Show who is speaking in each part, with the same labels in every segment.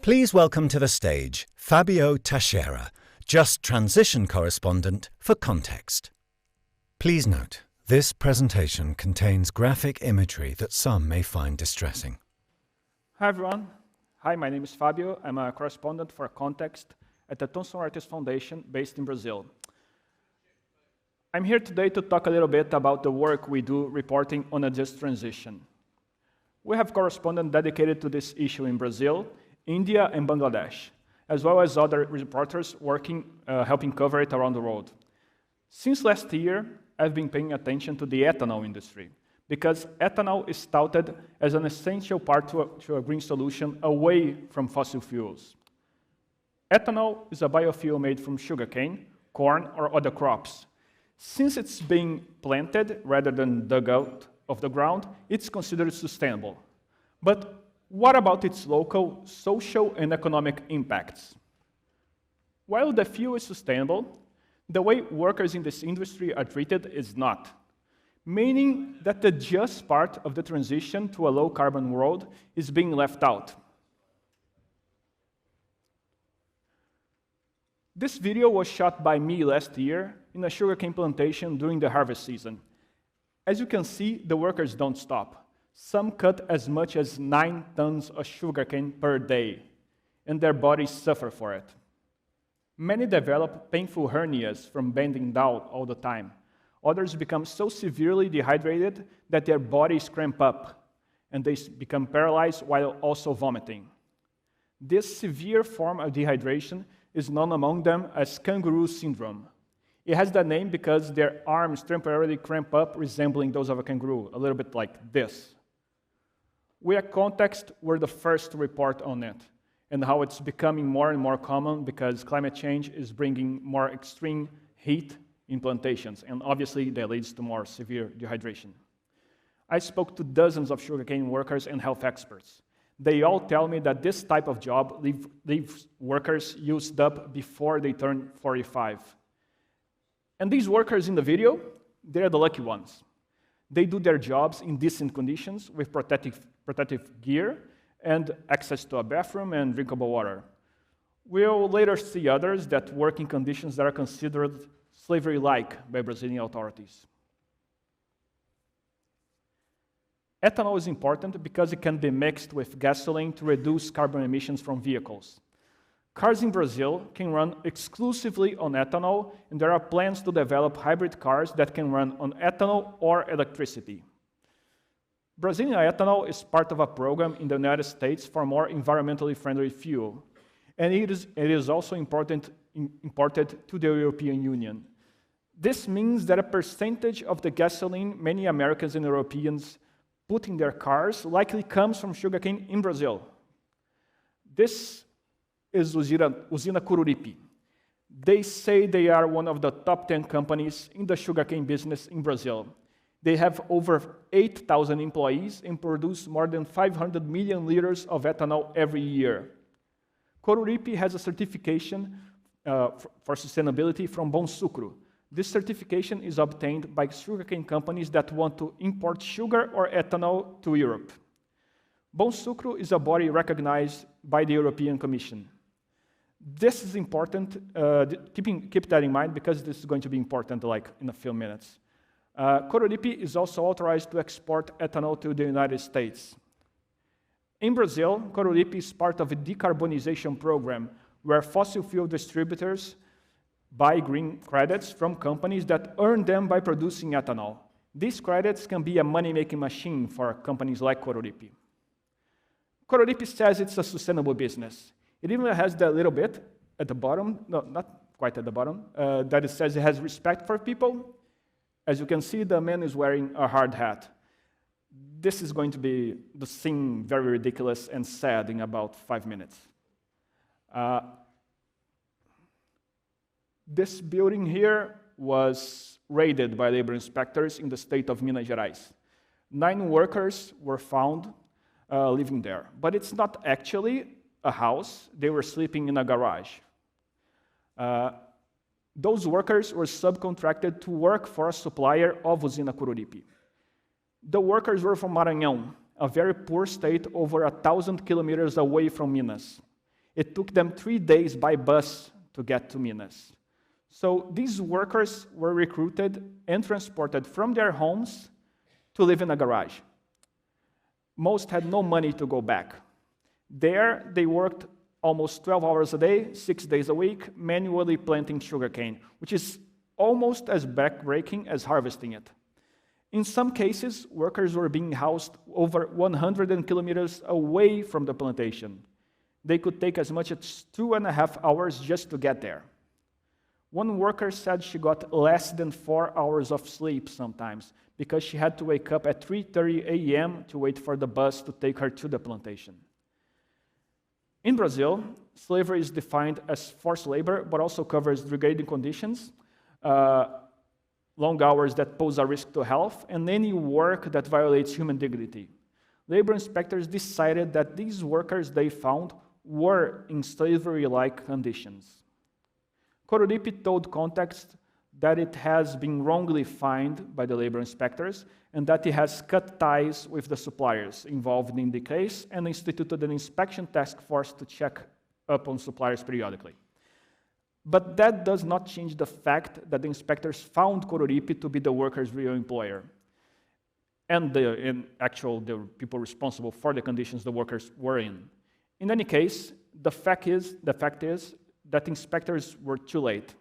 Speaker 1: Please welcome to the stage Fabio Teixeira, Just Transition correspondent for Context. Please note, this presentation contains graphic imagery that some may find distressing.
Speaker 2: Hi everyone. Hi, my name is Fabio. I'm a correspondent for Context at the Thomson Reuters Foundation based in Brazil. I'm here today to talk a little bit about the work we do reporting on a just transition. We have correspondents dedicated to this issue in Brazil, India, and Bangladesh, as well as other reporters working, helping cover it around the world. Since last year, I've been paying attention to the ethanol industry, because ethanol is touted as an essential part to a green solution away from fossil fuels. Ethanol is a biofuel made from sugarcane, corn, or other crops. Since it's being planted rather than dug out of the ground, it's considered sustainable. But what about its local, social, and economic impacts? While the fuel is sustainable, the way workers in this industry are treated is not, meaning that the just part of the transition to a low-carbon world is being left out. This video was shot by me last year in a sugarcane plantation during the harvest season. As you can see, the workers don't stop. Some cut as much as 9 tons of sugarcane per day, and their bodies suffer for it. Many develop painful hernias from bending down all the time. Others become so severely dehydrated that their bodies cramp up, and they become paralyzed while also vomiting. This severe form of dehydration is known among them as kangaroo syndrome. It has that name because their arms temporarily cramp up, resembling those of a kangaroo, a little bit like this. We at Context were the first to report on it, and how it's becoming more and more common because climate change is bringing more extreme heat in plantations, and obviously that leads to more severe dehydration. I spoke to dozens of sugarcane workers and health experts. They all tell me that this type of job leaves workers used up before they turn 45. And these workers in the video, they're the lucky ones. They do their jobs in decent conditions with protective gear and access to a bathroom and drinkable water. We'll later see others that work in conditions that are considered slavery-like by Brazilian authorities. Ethanol is important because it can be mixed with gasoline to reduce carbon emissions from vehicles. Cars in Brazil can run exclusively on ethanol, and there are plans to develop hybrid cars that can run on ethanol or electricity. Brazilian ethanol is part of a program in the United States for more environmentally friendly fuel, and it is also imported to the European Union. This means that a percentage of the gasoline many Americans and Europeans put in their cars likely comes from sugarcane in Brazil. This is Usina Coruripe. They say they are one of the top 10 companies in the sugarcane business in Brazil. They have over 8,000 employees and produce more than 500 million liters of ethanol every year. Coruripe has a certification for sustainability from Bom Sucro. This certification is obtained by sugarcane companies that want to import sugar or ethanol to Europe. Bom Sucro is a body recognized by the European Commission. This is important, keep that in mind because this is going to be important like in a few minutes. Coruripe is also authorized to export ethanol to the United States. In Brazil, Coruripe is part of a decarbonization program where fossil fuel distributors buy green credits from companies that earn them by producing ethanol. These credits can be a money-making machine for companies like Coruripe. Coruripe says it's a sustainable business. It even has that little bit at the bottom, no, not quite at the bottom, that it says it has respect for people. As you can see, the man is wearing a hard hat. This is going to seem very ridiculous and sad in about 5 minutes. This building here was raided by labor inspectors in the state of Minas Gerais. 9 workers were found living there, but it's not actually a house. They were sleeping in a garage. Those workers were subcontracted to work for a supplier of Usina Coruripe. The workers were from Maranhão, a very poor state over 1,000 kilometers away from Minas. It took them 3 days by bus to get to Minas. So these workers were recruited and transported from their homes to live in a garage. Most had no money to go back. There, they worked almost 12 hours a day, 6 days a week, manually planting sugarcane, which is almost as backbreaking as harvesting it. In some cases, workers were being housed over 100 kilometers away from the plantation. They could take as much as 2.5 hours just to get there. One worker said she got less than 4 hours of sleep sometimes because she had to wake up at 3:30 a.m. to wait for the bus to take her to the plantation. In Brazil, slavery is defined as forced labor, but also covers degrading conditions, long hours that pose a risk to health, and any work that violates human dignity. Labor inspectors decided that these workers they found were in slavery-like conditions. Coruripe told Context that it has been wrongly fined by the labor inspectors and that it has cut ties with the suppliers involved in the case and instituted an inspection task force to check up on suppliers periodically. But that does not change the fact that the inspectors found Coruripe to be the workers' real employer and the people responsible for the conditions the workers were in. In any case, the fact is that inspectors were too late.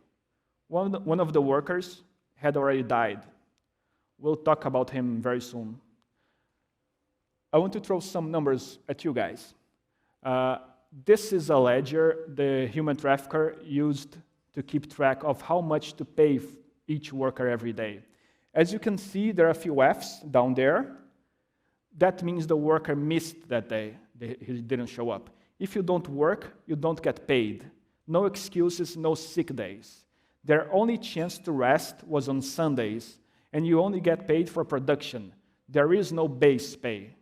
Speaker 2: One of the workers had already died. We'll talk about him very soon. I want to throw some numbers at you guys. This is a ledger the human trafficker used to keep track of how much to pay each worker every day. As you can see, there are a few Fs down there. That means the worker missed that day. He didn't show up. If you don't work, you don't get paid. No excuses, no sick days. Their only chance to rest was on Sundays, and you only get paid for production. There is no base pay.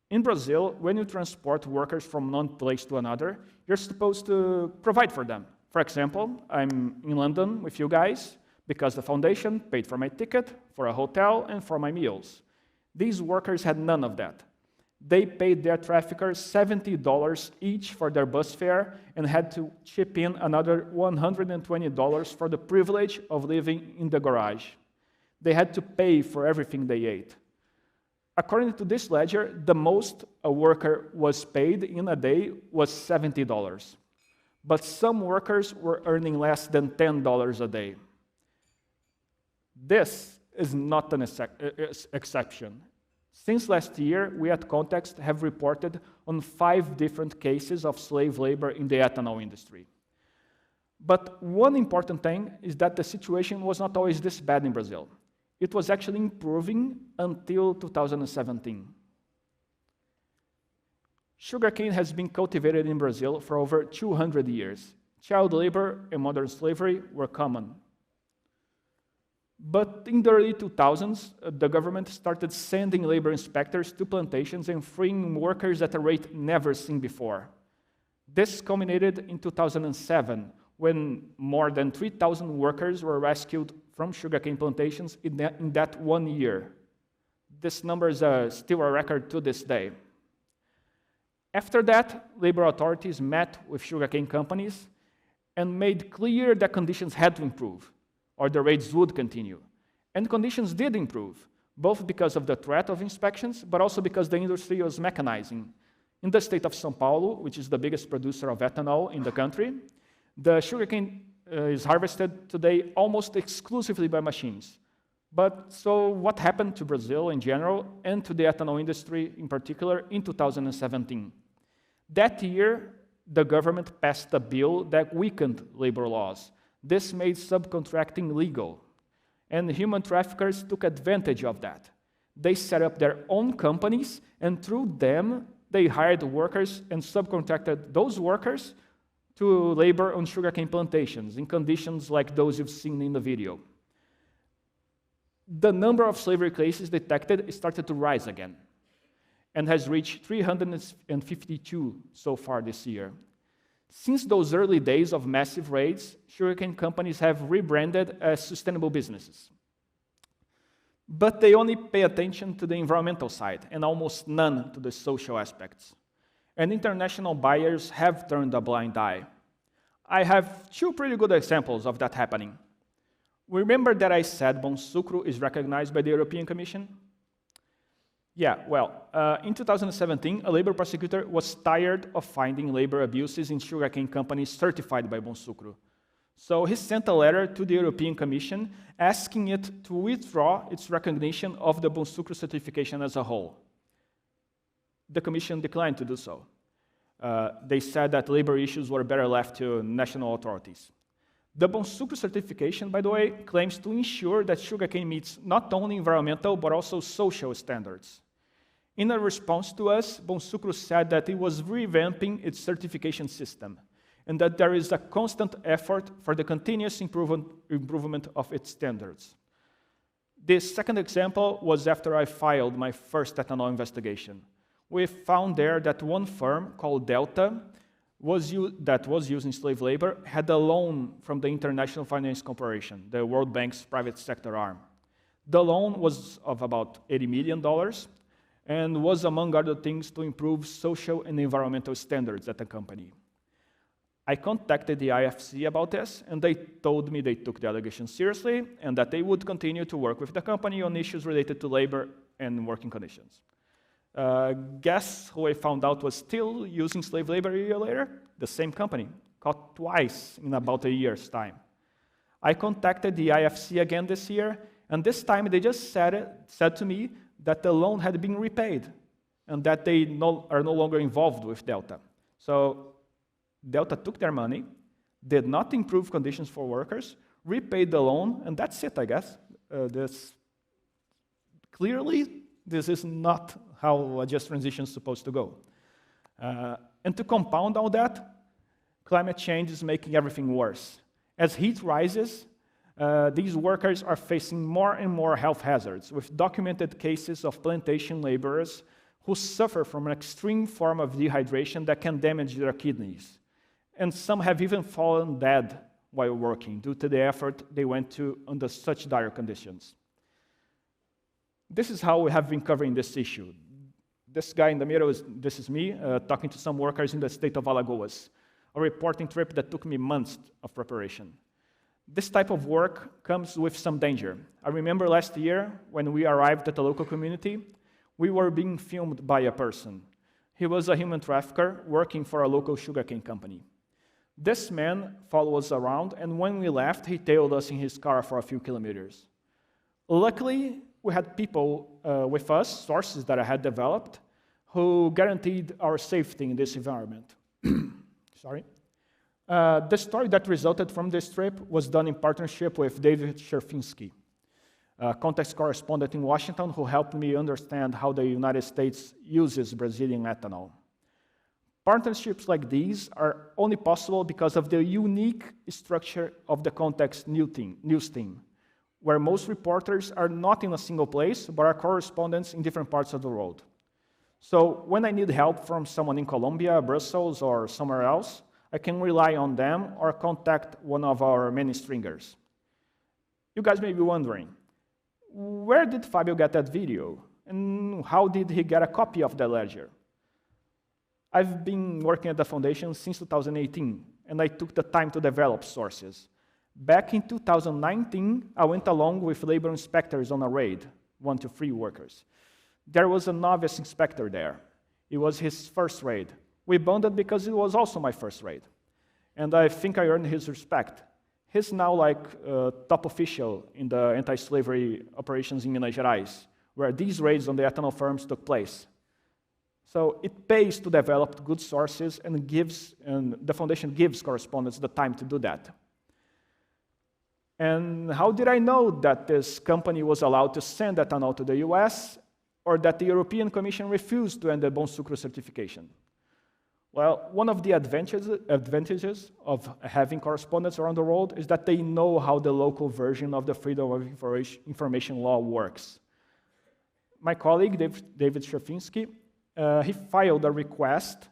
Speaker 2: In Brazil, when you transport workers from one place to another, you're supposed to provide for them. For example, I'm in London with you guys because the foundation paid for my ticket, for a hotel, and for my meals. These workers had none of that. They paid their traffickers $70 each for their bus fare and had to chip in another $120 for the privilege of living in the garage. They had to pay for everything they ate. According to this ledger, the most a worker was paid in a day was $70. But some workers were earning less than $10 a day. This is not an exception. Since last year, we at Context have reported on 5 different cases of slave labor in the ethanol industry. But one important thing is that the situation was not always this bad in Brazil. It was actually improving until 2017. Sugarcane has been cultivated in Brazil for over 200 years. Child labor and modern slavery were common. But in the early 2000s, the government started sending labor inspectors to plantations and freeing workers at a rate never seen before. This culminated in 2007, when more than 3,000 workers were rescued from sugarcane plantations in that 1 year. This number is still a record to this day. After that, labor authorities met with sugarcane companies and made clear that conditions had to improve, or the raids would continue. And conditions did improve, both because of the threat of inspections, but also because the industry was mechanizing. In the state of São Paulo, which is the biggest producer of ethanol in the country, the sugarcane is harvested today almost exclusively by machines. But so what happened to Brazil in general and to the ethanol industry in particular in 2017? That year, the government passed a bill that weakened labor laws. This made subcontracting legal, and human traffickers took advantage of that. They set up their own companies, and through them, they hired workers and subcontracted those workers to labor on sugarcane plantations in conditions like those you've seen in the video. The number of slavery cases detected started to rise again and has reached 352 so far this year. Since those early days of massive raids, sugarcane companies have rebranded as sustainable businesses. But they only pay attention to the environmental side and almost none to the social aspects. and international buyers have turned a blind eye. I have two pretty good examples of that happening. Remember that I said Bonsucro is recognized by the European Commission? Yeah, well, in 2017, a labor prosecutor was tired of finding labor abuses in sugarcane companies certified by Bonsucro. So he sent a letter to the European Commission asking it to withdraw its recognition of the Bonsucro certification as a whole. The Commission declined to do so. They said that labor issues were better left to national authorities. The Bonsucro certification, by the way, claims to ensure that sugarcane meets not only environmental but also social standards. In a response to us, Bonsucro said that it was revamping its certification system and that there is a constant effort for the continuous improvement of its standards. This second example was after I filed my first ethanol investigation. We found there that one firm called Delta that was using slave labor had a loan from the International Finance Corporation, the World Bank's private sector arm. The loan was of about $80 million and was, among other things, to improve social and environmental standards at the company. I contacted the IFC about this, and they told me they took the allegations seriously and that they would continue to work with the company on issues related to labor and working conditions. Guess who I found out was still using slave labor a year later? The same company, caught twice in about a year's time. I contacted the IFC again this year, and this time they just said to me that the loan had been repaid and that they are no longer involved with Delta. So Delta took their money, did not improve conditions for workers, repaid the loan, and that's it, I guess. Clearly, this is not how a just transition is supposed to go. And to compound all that, climate change is making everything worse. As heat rises, these workers are facing more and more health hazards, with documented cases of plantation laborers who suffer from an extreme form of dehydration that can damage their kidneys. And some have even fallen dead while working due to the effort they went to under such dire conditions. This is how we have been covering this issue. This guy in the middle, this is me, talking to some workers in the state of Alagoas, a reporting trip that took me months of preparation. This type of work comes with some danger. I remember last year, when we arrived at the local community, we were being filmed by a person. He was a human trafficker working for a local sugarcane company. This man followed us around, and when we left, he tailed us in his car for a few kilometers. Luckily, we had people with us, sources that I had developed, who guaranteed our safety in this environment. Sorry. The story that resulted from this trip was done in partnership with David Sherfinsky, a context correspondent in Washington who helped me understand how the United States uses Brazilian ethanol. Partnerships like these are only possible because of the unique structure of the context news team, where most reporters are not in a single place, but are correspondents in different parts of the world. So when I need help from someone in Colombia, Brussels, or somewhere else, I can rely on them or contact one of our many stringers. You guys may be wondering, where did Fabio get that video? And how did he get a copy of the ledger? I've been working at the foundation since 2018, and I took the time to develop sources. Back in 2019, I went along with labor inspectors on a raid, 1 to 3 workers. There was a novice inspector there. It was his first raid. We bonded because it was also my first raid. And I think I earned his respect. He's now like a top official in the anti-slavery operations in Minas Gerais, where these raids on the ethanol farms took place. So it pays to develop good sources, and the foundation gives correspondents the time to do that. And how did I know that this company was allowed to send ethanol to the US, or that the European Commission refused to end the Bonsucro certification? Well, one of the advantages of having correspondents around the world is that they know how the local version of the Freedom of Information law works. My colleague, David Sherfinsky, he filed a request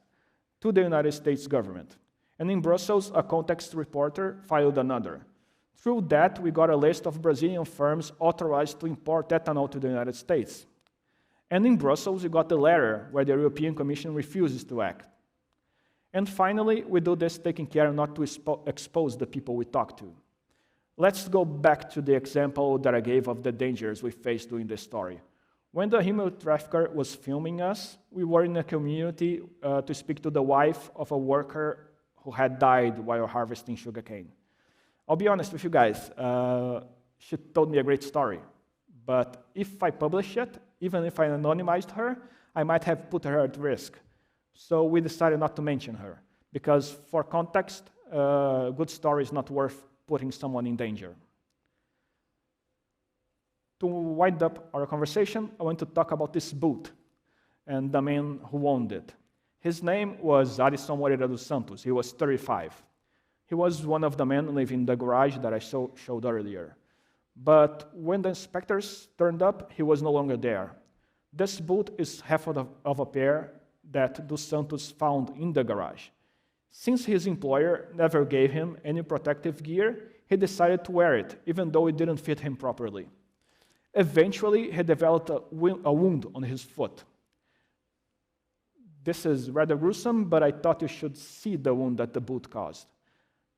Speaker 2: to the United States government. And in Brussels, a context reporter filed another. Through that, we got a list of Brazilian firms authorized to import ethanol to the United States. And in Brussels, we got the letter where the European Commission refuses to act. And finally, we do this taking care not to expose the people we talk to. Let's go back to the example that I gave of the dangers we faced during the story. When the human trafficker was filming us, we were in a community to speak to the wife of a worker who had died while harvesting sugarcane. I'll be honest with you guys, she told me a great story, but if I publish it, even if I anonymized her, I might have put her at risk. So we decided not to mention her, because for context, a good story is not worth putting someone in danger. To wind up our conversation, I want to talk about this boot and the man who owned it. His name was Alisson Moreira dos Santos. He was 35. He was one of the men living in the garage that I showed earlier. But when the inspectors turned up, he was no longer there. This boot is half of a pair that Dos Santos found in the garage. Since his employer never gave him any protective gear, he decided to wear it, even though it didn't fit him properly. Eventually, he developed a wound on his foot. This is rather gruesome, but I thought you should see the wound that the boot caused.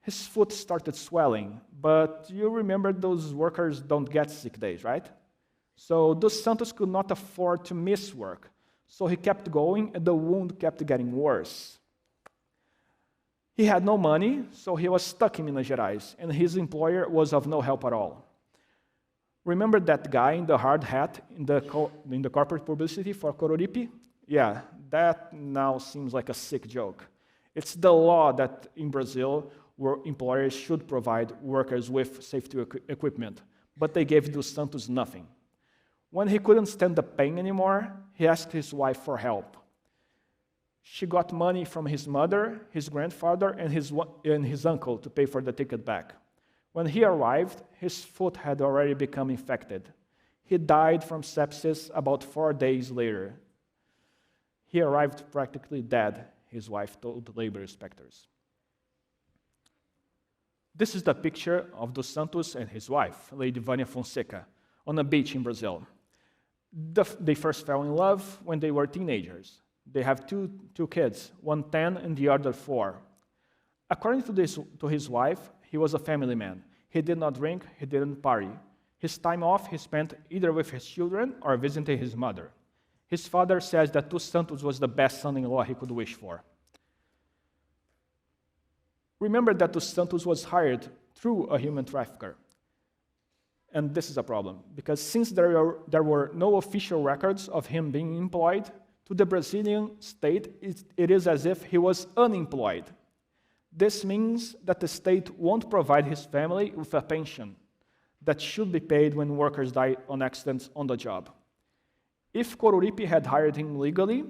Speaker 2: His foot started swelling, but you remember those workers don't get sick days, right? So Dos Santos could not afford to miss work, so he kept going, and the wound kept getting worse. He had no money, so he was stuck in Minas Gerais, and his employer was of no help at all. Remember that guy in the hard hat in the corporate publicity for Coruripe? Yeah, that now seems like a sick joke. It's the law that in Brazil, where employers should provide workers with safety equipment, but they gave Dos Santos nothing. When he couldn't stand the pain anymore, he asked his wife for help. She got money from his mother, his grandfather, and his uncle to pay for the ticket back. When he arrived, his foot had already become infected. He died from sepsis about 4 days later. He arrived practically dead, his wife told the labor inspectors. This is the picture of Dos Santos and his wife, Lady Vânia Fonseca, on a beach in Brazil. They first fell in love when they were teenagers. They have two kids, one 10 and the other 4. According to his wife, he was a family man. He did not drink, he didn't party. His time off he spent either with his children or visiting his mother. His father says that Dos Santos was the best son-in-law he could wish for. Remember that Dos Santos was hired through a human trafficker. And this is a problem, because since there were no official records of him being employed, to the Brazilian state, it is as if he was unemployed. This means that the state won't provide his family with a pension that should be paid when workers die on accidents on the job. If Coruripe had hired him legally,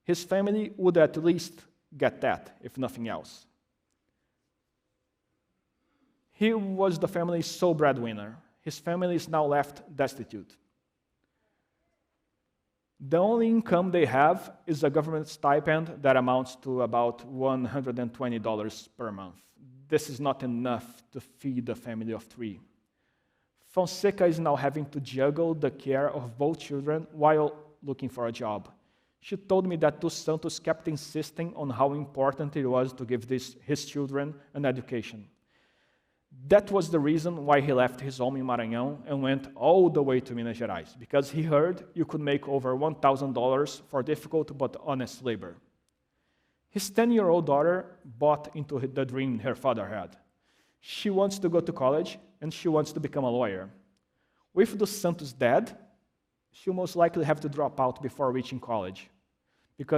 Speaker 2: his family would at least get that, if nothing else. He was the family's sole breadwinner. His family is now left destitute. The only income they have is a government stipend that amounts to about $120 per month. This is not enough to feed a family of 3. Fonseca is now having to juggle the care of both children while looking for a job. She told me that Dos Santos kept insisting on how important it was to give his children an education. That was the reason why he left his home in Maranhão and went all the way to Minas Gerais, because he heard you could make over $1,000 for difficult but honest labor. His 10-year-old daughter bought into the dream her father had. She wants to go to college, and she wants to become a lawyer. With Dos Santos dead, she'll most likely have to drop out before reaching college,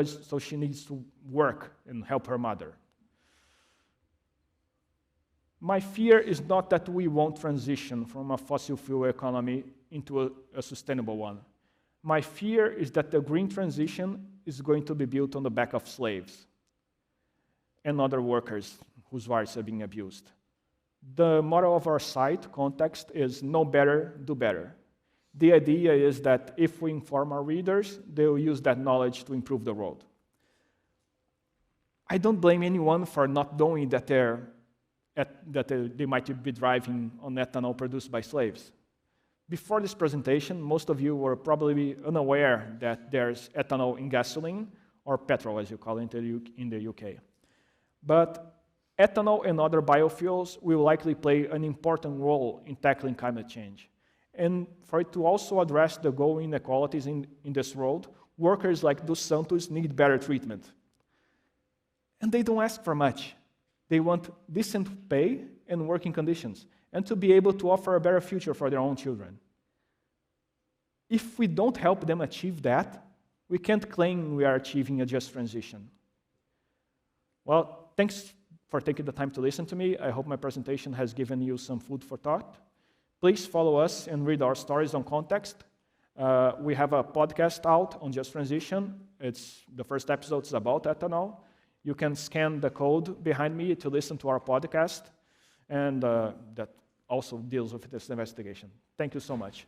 Speaker 2: so she needs to work and help her mother. My fear is not that we won't transition from a fossil fuel economy into a sustainable one. My fear is that the green transition is going to be built on the back of slaves and other workers whose rights are being abused. The motto of our site, Context, is know better, do better. The idea is that if we inform our readers, they will use that knowledge to improve the world. I don't blame anyone for not knowing that they might be driving on ethanol produced by slaves. Before this presentation, most of you were probably unaware that there's ethanol in gasoline, or petrol as you call it in the UK. But ethanol and other biofuels will likely play an important role in tackling climate change. And for it to also address the growing inequalities in this world, workers like Dos Santos need better treatment. And they don't ask for much. They want decent pay and working conditions, and to be able to offer a better future for their own children. If we don't help them achieve that, we can't claim we are achieving a just transition. Well, thanks for taking the time to listen to me. I hope my presentation has given you some food for thought. Please follow us and read our stories on Context. We have a podcast out on just transition. The first episode is about ethanol. You can scan the code behind me to listen to our podcast, and that also deals with this investigation. Thank you so much.